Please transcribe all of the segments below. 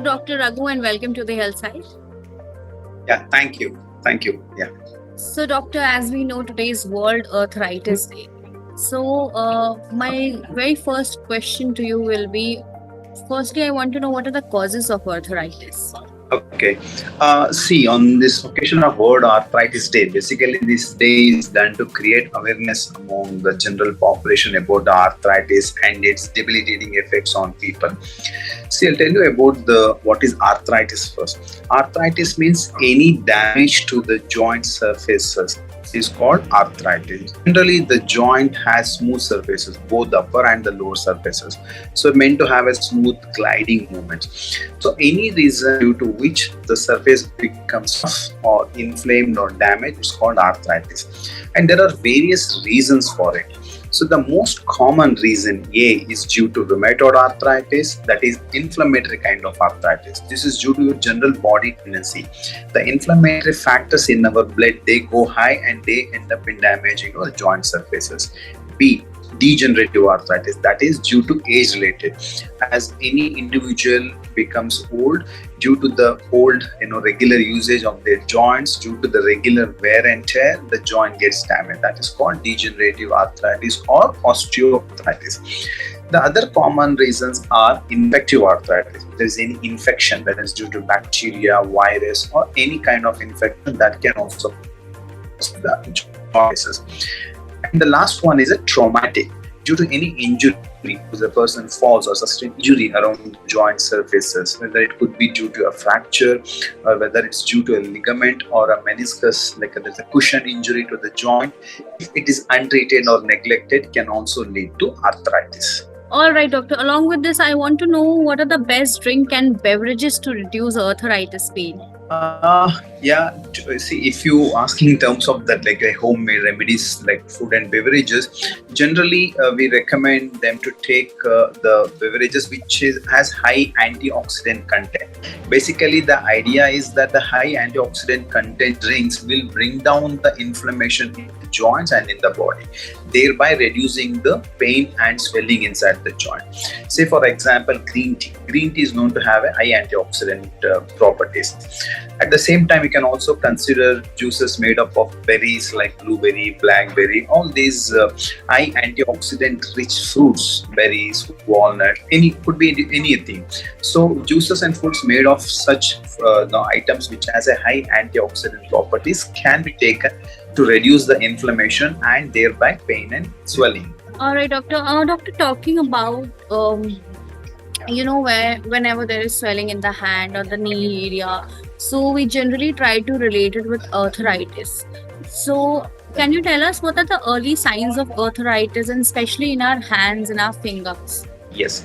Dr. Raghu, and welcome to the Health Side. Yeah, thank you. Thank you. Yeah. So, Doctor, as we know, today is World Arthritis Day. So, my very first question to you will be firstly, I want to know what are the causes of arthritis? Okay. See, on this occasion of World Arthritis Day, basically this day is done to create awareness among the general population about the arthritis and its debilitating effects on people. See, I'll tell you about the what is arthritis first. Arthritis means any damage to the joint surfaces is called arthritis. Generally, the joint has smooth surfaces, both the upper and the lower surfaces. So, meant to have a smooth gliding movement. So, any reason due to which the surface becomes rough or inflamed or damaged is called arthritis. And there are various reasons for it. So the most common reason A is due to rheumatoid arthritis, that is inflammatory kind of arthritis. This is due to your general body tendency. The inflammatory factors in our blood, they go high and they end up in damaging our joint surfaces. B, degenerative arthritis, that is due to age related. As any individual becomes old, due to the old regular usage of their joints, due to the regular wear and tear, the joint gets damaged. That is called degenerative arthritis or osteoarthritis. The other common reasons are infective arthritis. If there is any infection that is due to bacteria, virus, or any kind of infection, that can also cause the joint. And the last one is a traumatic, due to any injury, the person falls or sustains injury around joint surfaces, whether it could be due to a fracture or whether it's due to a ligament or a meniscus, like there's a cushion injury to the joint. If it is untreated or neglected, can also lead to arthritis. All right, doctor. Along with this, I want to know what are the best drink and beverages to reduce arthritis pain. Yeah, see, if you asking in terms of that, like homemade remedies like food and beverages, generally we recommend them to take the beverages which has high antioxidant content. Basically, the idea is that the high antioxidant content drinks will bring down the inflammation in the joints and in the body, thereby reducing the pain and swelling inside the joint. Say, for example, green tea. Green tea is known to have a high antioxidant properties. At the same time, you can also consider juices made up of berries like blueberry, blackberry, all these high antioxidant rich fruits, berries, walnut, could be anything. So juices and fruits made of such items which has a high antioxidant properties can be taken to reduce the inflammation and thereby pain and swelling. All right, doctor. Doctor, talking about whenever there is swelling in the hand or the knee area, so we generally try to relate it with arthritis. So can you tell us what are the early signs of arthritis, and especially in our hands and our fingers? Yes.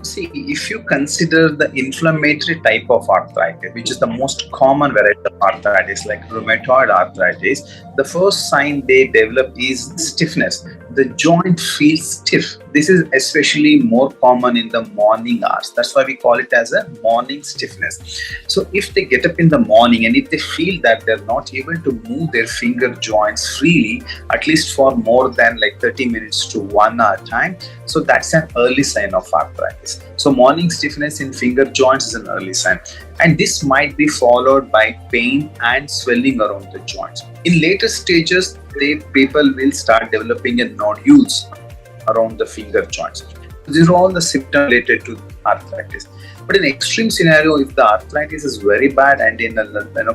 See, if you consider the inflammatory type of arthritis, which is the most common variety of arthritis, like rheumatoid arthritis, the first sign they develop is stiffness. The joint feels stiff. This is especially more common in the morning hours. That's why we call it as a morning stiffness. So if they get up in the morning and if they feel that they're not able to move their finger joints freely, at least for more than like 30 minutes to 1 hour time, so that's an early sign of arthritis. So morning stiffness in finger joints is an early sign. And this might be followed by pain and swelling around the joints. In later stages, people will start developing nodules around the finger joints. These are all the symptoms related to arthritis. But in extreme scenario, if the arthritis is very bad and in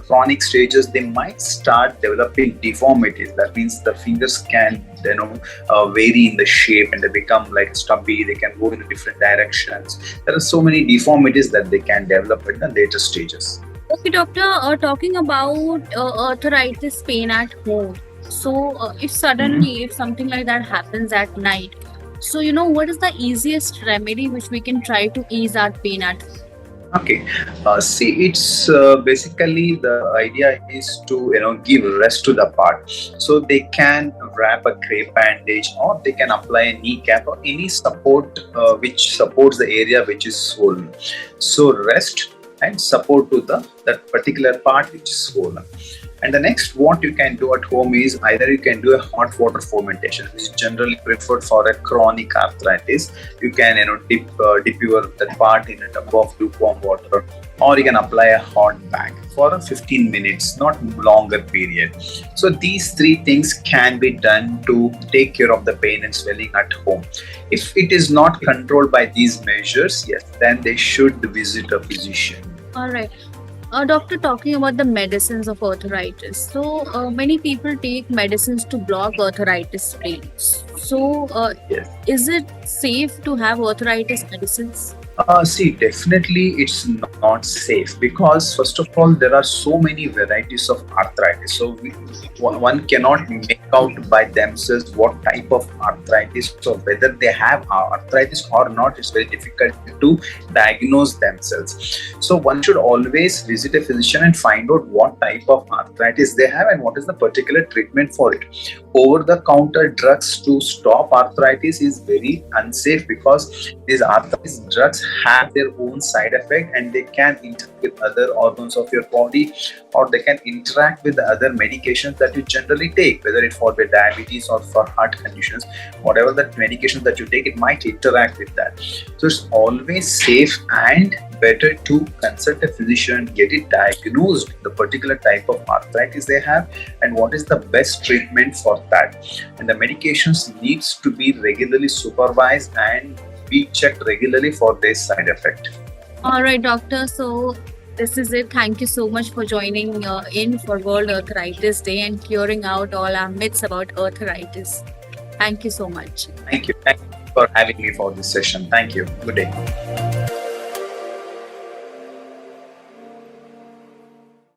chronic stages, they might start developing deformities. That means the fingers can vary in the shape and they become like stubby. They can go in different directions. There are so many deformities that they can develop in the later stages. Okay, doctor. Talking about arthritis pain at home. So if suddenly if something like that happens at night, so what is the easiest remedy which we can try to ease our pain at home? Okay, see, it's basically the idea is to give rest to the part, so they can wrap a crepe bandage or they can apply a kneecap or any support which supports the area which is swollen. So rest and support to that particular part which is swollen. And the next what you can do at home is either you can do a hot water fermentation, which is generally preferred for a chronic arthritis. You can dip your that part in a tub of lukewarm water, or you can apply a hot bag for a 15 minutes, not longer period. So these three things can be done to take care of the pain and swelling at home. If it is not controlled by these measures, yes, then they should visit a physician. All right. Doctor, talking about the medicines of arthritis. So, many people take medicines to block arthritis pains. So, Yes. is it safe to have arthritis medicines? See, definitely it's not safe because, first of all, there are so many varieties of arthritis. So, one cannot make out by themselves what type of arthritis or whether they have arthritis or not. It's very difficult to diagnose themselves. So, one should always visit a physician and find out what type of arthritis they have and what is the particular treatment for it. Over the counter drugs to stop arthritis is very unsafe because these arthritis drugs have their own side effect and they can interact with other organs of your body, or they can interact with the other medications that you generally take, whether it's for diabetes or for heart conditions. Whatever the medications that you take, it might interact with that. So it's always safe and better to consult a physician, get it diagnosed, the particular type of arthritis they have and what is the best treatment for that. And the medications needs to be regularly supervised and be checked regularly for their side effect. All right, doctor. So, this is it. Thank you so much for joining in for World Arthritis Day and clearing out all our myths about arthritis. Thank you so much. Thank you. Thank you for having me for this session. Thank you. Good day.